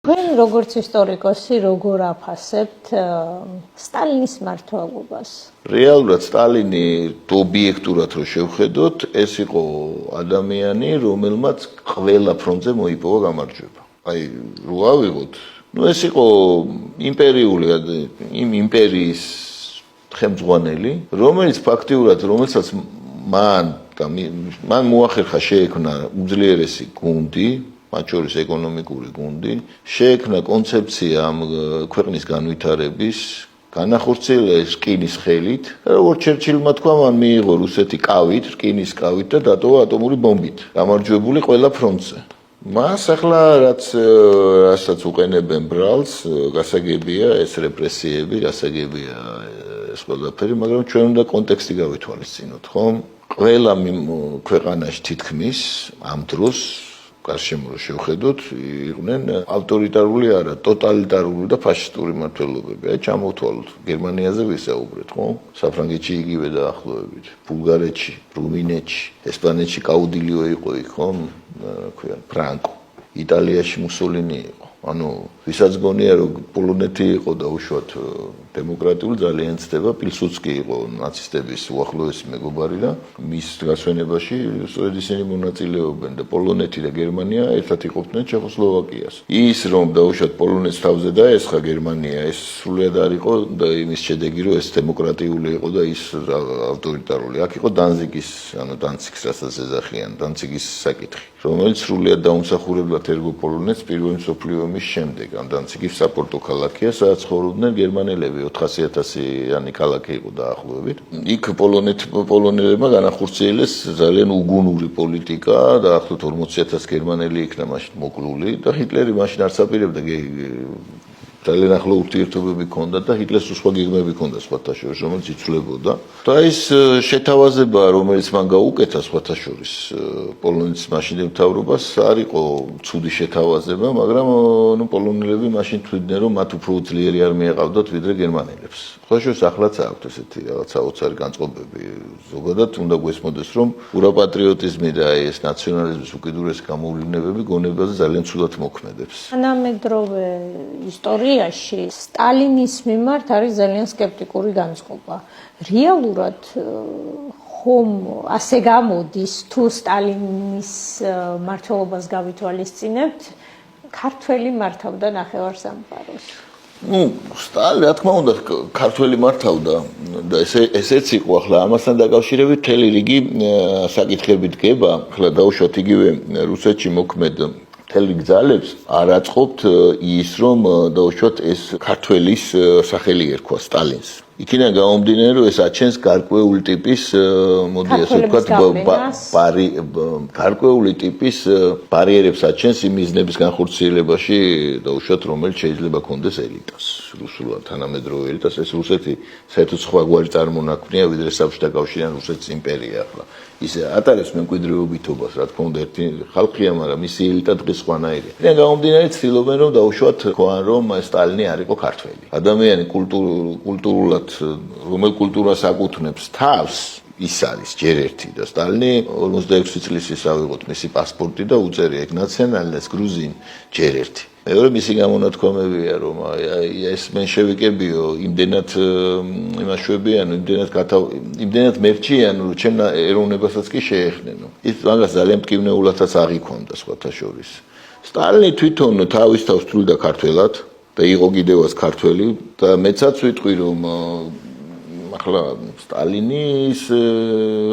Თქვენ როგორც ისტორიკოსი როგორ აფასებთ სტალინის მმართველობას? რეალურად სტალინი ობიექტურად რო შევხედოთ, ეს იყო ადამიანი, რომელმაც ყველა ფრონტზე მოიპოვა გამარჯვება. Აი, რო ავიღოთ, ეს იყო იმპერიული იმ იმპერიის ხელმძღვანელი, რომელიც ფაქტიურად, რომელსაც მან მოახერხა შეექმნა უძლიერესი გუნდი, მათ შორის ეკონომიკური გუნდი, შეექმნა კონცეფცია ამ ქვეყნის განვითარების, განახორციელა რკინის ხელით, როგორც ჩერჩილმა თქვა, მან მიიღო რუსეთი კავით, რკინის კავით და დატოვა ატომური ბომბით, გამარჯვებული ყველა ფრონტზე. მას ახლა რასაც უყენებენ ბრალს, გასაგებია ეს რეპრესიები, გასაგებია ეს ყველაფერი, მაგრამ ჩვენ უნდა კონტექსტი გავითვალისწინოთ, ხომ? ყველა ქვეყანაში თითქმის ამ დროს გარშემო რო შევხედოთ, იყვნენ ავტორიტარული არა, ტოტალიტარული და ფაშისტური მმართველობები. აი ჩამოვთვალოთ, გერმანიაზე ვისაუბრეთ, ხო? საფრანგეთში იგივე დაახლოებით, ბულგარეთში, რუმინეთში, ესპანეთში კაუდილიო იყო იქ, ხო? ქვია ფრანკო. იტალიაში მუსოლინი იყო. ანუ ვისაც გონია რომ პოლონეთი იყო და უშუალოდ დემოკრატიული ძალიან ცდება, პილსუდსკი იყო ნაცისტების უახლოესი მეგობარი და მის გასვენებაში სწორედ ისინი მონაწილეობენ და პოლონეთი და გერმანია ერთად იყოფდნენ ჩეხოსლოვაკიას. ის რომ დაუშვათ პოლონეთს თავზე დაესხა გერმანია, ეს სრულად არ იყო და იმის შედეგი რომ ეს დემოკრატიული იყო და ის ავტორიტარული. აქ იყო დანზიგის, ანუ დანციგს რასაც ეძახიან, დანციგის საკითხი, რომელიც სრულად დაუმსახურებლად ერგო პოლონეთს პირველი მსოფლიო ომის შემდეგ. ამ დანციგი საპორტო ქალაქია, სადაც ცხოვრობდნენ გერმანელები, 400,000-იანი ქალაქი იყო დაახლოებით. იქ პოლონელებმა განახორციელეს ძალიან უგუნური პოლიტიკა, დაახლოებით 40,000 გერმანელი იქნა მაშინ მოკლული და ჰიტლერი მაშინ არც აპირებდა ძალიან ახლო ურთიერთობები ჰქონდა და ჰიტლერს სხვა გეგმები ჰქონდა სხვათა შორის, რომელიც იცვლებოდა. და ის შეთავაზება, რომელიც მან გაუკეთა სხვათა შორის პოლონეთის მაშინდელ მთავრობას, არ იყო ცუდი შეთავაზება, მაგრამ პოლონელები მაშინ თვლიდნენ, რომ მათ უფრო ძლიერი არმია ყავდათ ვიდრე გერმანელებს. სხვა შორის ახლაც აქვს ესეთი რაღაცა ოცარი განწყობები. ზოგადად უნდა გვესმოდეს, რომ ურაპატრიოტიზმი და ეს ნაციონალიზმის უკიდურესი გამოვლინებები გონებაზე ძალიან ცუდად მოქმედებს. თანამედროვე ისტორიაში სტალინის მიმართ არის ძალიან სკეპტიკური განწყობა. რეალურად ხომ ასე გამოდის თუ სტალინის მმართველობას გავითვალისწინებთ, ქართველი მართავდა ნახევარსამყაროს? რა თქმა უნდა, ქართველი მართავდა და ესეც იყო ახლა ამასთან დაკავშირებით მთელი რიგი საკითხები დგება. ახლა დაუშვათ იგივე რუსეთში მოქმედ მთელ რიგ ძალებს არ აწყობთ ის, რომ დაუშვათ ეს ქართველის სახელი ერქვა სტალინს. იქიდან გამომდინარე, რომ ეს აჩენს გარკვეული ტიპის, მოდი ასე ვთქვათ, გარკვეული ტიპის ბარიერებს აჩენს იმ მიზნების განხორციელებაში, დაუშვათ, რომელიც შეიძლება ჰქონდეს ელიტას, რუსულად თანამედროვე ელიტას. ეს რუსეთი საერთოდ სხვაგვარი წარმონაქმნია, ვიდრე საბჭოთა კავშირი ან რუსეთის იმპერია ახლა. ისე ატარებს მემკვიდრეობითობას, რა თქმა უნდა, ერთი ხალხია, მაგრამ მისი ელიტა დღეს სხვანაირია. იქიდან გამომდინარე, ცდილობენ, რომ დაუშვათ, თქვან, რომ სტალინი არ იყო ქართველი. ადამიანი კულტურულად რომელ კულტურას აკუთვნებს თავს, ის არის ჯერ ერთი და სტალინი 46 წლის ის ავიღოთ მისი პასპორტი და უწერია იქ ნაციონალისტ გრუზინ ჯერ ერთი. მეორე მისი გამონათქვამებია, რომ ეს მენშევიკებიო იმდენად იმაშვებიან, იმდენად მერჩიან, რომ ჩემ ეროვნებასაც კი შეეხნენო. ის მაგას ძალიან მტკივნეულადაც აღიქვამდა სხვათა შორის. სტალინი თვითონ თავის თავს თვლიდა ქართველად და იყო კიდევაც ქართველი და მეცაც ვიტყვი, რომ ახლა სტალინის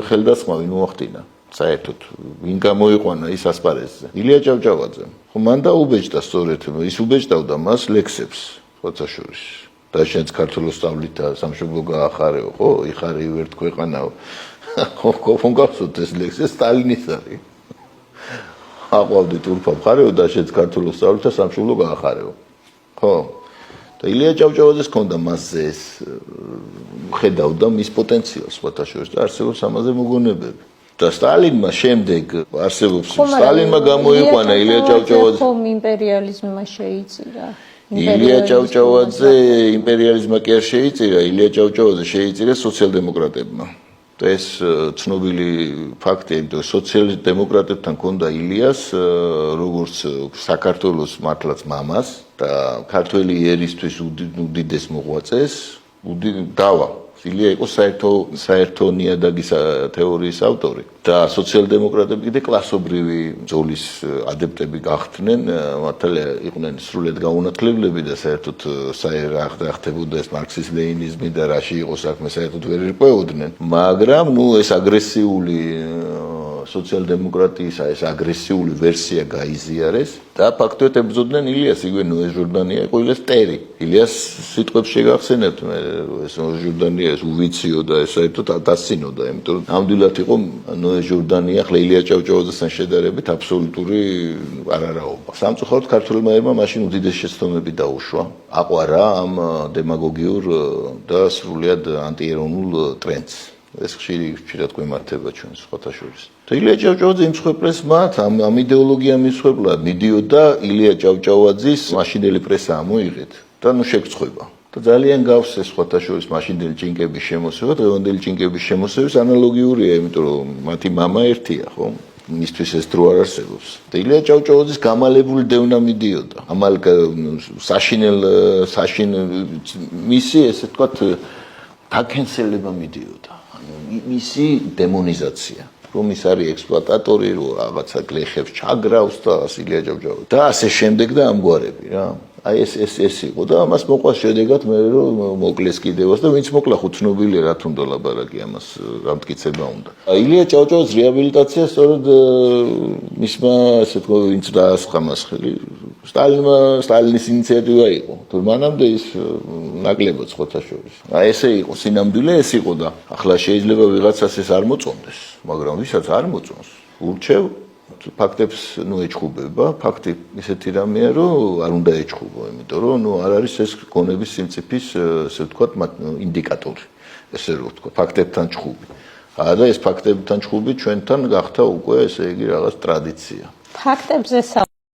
ხელდასხმა ვინ მოახდინა? საერთოდ ვინ გამოიყვანა ის ასპარეზზე? ილია ჭავჭავაძე. ხო მან დაუბეჭდა სწორედ, ის უბეჭდავდა მას ლექსებს, სხვათა შორის. და შენც ქართულოს სწავლით და სამშობლო გაახარეო, ხო? იხარე ვერთ ქვეყანაო. ხო გახსოვთ ეს ლექსი სტალინის არის. აყვავდით ურფა მხარეო და შენც ქართულოს სწავლით და სამშობლო გაახარეო. ხო? და ილია ჭავჭავაძეს ჰქონდა მასზე ეს ხედავდა მის პოტენციალს სხვათა შორის და არსებობს ამაზე მოგონებები. და სტალინმა შემდეგ არსებობს სტალინმა გამოიყვანა ილია ჭავჭავაძე. ხომ იმპერიალიზმმა შეიწირა. ილია ჭავჭავაძე იმპერიალიზმმა კი არ შეიწირა, ილია ჭავჭავაძე შეიწირა სოციალ-დემოკრატებმა. ეს ცნობილი ფაქტია, იმიტომ სოციალ-დემოკრატებთან ჰქონდა ილიას როგორც საქართველოს მართლაც მამას და ქართველი ერისთვის უდიდეს მოღვაწეს, დავა ილია იყო საერთო ნიადაგის თეორიის ავტორი და სოციალ-დემოკრატები კიდე კლასობრივი ბრძოლის ადეპტები გახდნენ, მართალია იყვნენ სრულად გაუნათლებლები და საერთოდ რა ხდებოდა ეს მარქსიზმ-ლენინიზმი და რაში იყო საქმე, საერთოდ ვერ ირკვეოდნენ, მაგრამ ეს აგრესიული სოციალ-დემოკრატიისა ეს აგრესიული ვერსია გაიზიარეს და ფაქტობრივად ებრძოდნენ ილიას, იგივე ნოე ჟორდანია იყო ილიას ტერი. ილიას სიტყვებს შეგახსენებთ, მე ეს ჟორდანია ეს უვიციო და ეს საერთოდ დასცინოდა, იმიტომ რომ ნამდვილად იყო ნოე ჟორდანია, ახლა ილია ჭავჭავაძესთან შედარებით აბსოლუტური არარაობა. სამწუხაროდ ქართველმა ერმა მაშინ უდიდეს შეცდომები დაუშვა, აყვარა ამ დემაგოგიურ და სრულიად ანტიეროვნულ ტრენდს. ეს ხშირად გვემართება ჩვენ სხვათა შორის. და ილია ჭავჭავაძე იმსხვერპლეს მათ ამ იდეოლოგია მისხვერპლად მიდიოდა ილია ჭავჭავაძის მაშინდელი პრესა ამოიღეთ და ნუ შეგწყვება. და ძალიან გავს ეს სხვათა შორის მაშინდელი ჭინკების შემოსევა, დღევანდელი ჭინკების შემოსევის ანალოგიურია, იმიტომ რომ მათი მამა ერთია, ხო? მისთვის ეს დრო არ არსებობს. და ილია ჭავჭავაძის გამალებული დევნა მიდიოდა. ამალ საშინ მისი ესე ვთქვათ დაკენსელება მიდიოდა. მისი დემონიზაცია, რომ ის არის ექსპლუატატორი, რომ რაღაცა გლეხებს ჩაგრავს და ილია ჭავჭავაძე და ასე შემდეგ და ამგვარები რა. აი ეს იყო და ამას მოყვა შედეგად მე რომ მოკლეს კიდევაც და ვინც მოკლა ხო ცნობილია რა თუნდა ლაბარაკი ამას რა მტკიცება უნდა. ილია ჭავჭავაძის რეაბილიტაცია სწორედ მისმა ასე თქო ვინც დაასხა მას ხელი სტალინის ინიციატივა იყო. თუ მანამდე ის ნაკლებად სხვათა შორის. აი ესე იყო სინამდვილე ეს იყო და ახლა შეიძლება ვიღაცას ეს არ მოწონდეს, მაგრამ ვისაც არ მოწონს, ურჩევ ფაქტებს ნუ ეჩხუბება, ფაქტი ისეთი რამეა, რომ არ უნდა ეჩხუბო, იმიტომ რომ ნუ არ არის ეს გონების სიმწიფის, ესე ვთქვათ, ინდიკატორი, ესე რომ ვთქვა, ფაქტებთან ჩხუბი. და ეს ფაქტებთან ჩხუბი ჩვენთან გახდა უკვე, ესე იგი, რაღაც ტრადიცია. ფაქტებზე